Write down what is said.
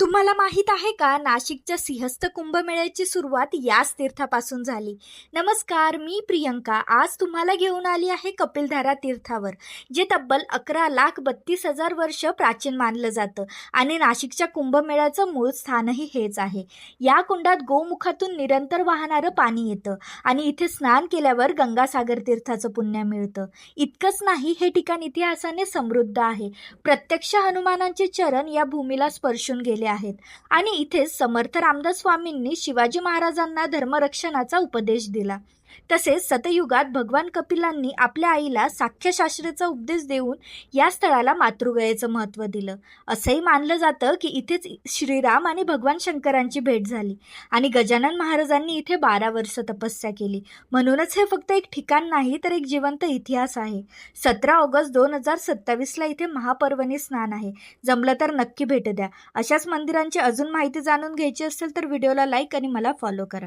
तुम्हाला माहीत आहे का, नाशिकच्या सिंहस्थ कुंभमेळ्याची सुरुवात याच तीर्थापासून झाली. नमस्कार, मी प्रियंका. आज तुम्हाला घेऊन आली आहे कपिलधारा तीर्थावर, जे तब्बल 11,32,000 वर्ष प्राचीन मानलं जातं आणि नाशिकच्या कुंभमेळ्याचं मूळ स्थानही हेच आहे. या कुंडात गोमुखातून निरंतर वाहणारं पाणी येतं आणि इथे स्नान केल्यावर गंगासागर तीर्थाचं पुण्य मिळतं. इतकंच नाही, हे ठिकाण इतिहासाने समृद्ध आहे. प्रत्यक्ष हनुमानांचे चरण या भूमीला स्पर्शून गेले आहेत आणि इथेच समर्थ रामदास स्वामींनी शिवाजी महाराजांना धर्मरक्षणाचा उपदेश दिला. तसेच सतयुगात भगवान कपिलांनी आपल्या आईला सांख्यशास्त्राचा उपदेश देऊन या स्थळाला मातृगयेचं महत्त्व दिलं. असंही मानलं जातं की इथेच श्रीराम आणि भगवान शंकरांची भेट झाली आणि गजानन महाराजांनी इथे 12 वर्ष तपस्या केली. म्हणूनच हे फक्त एक ठिकाण नाही, तर एक जिवंत इतिहास आहे. 17 ऑगस्ट 2027ला इथे महापर्वणी स्नान आहे. जमलं तर नक्की भेट द्या. अशाच मंदिरांची अजून माहिती जाणून घ्यायची असेल तर व्हिडिओला लाईक आणि मला फॉलो करा.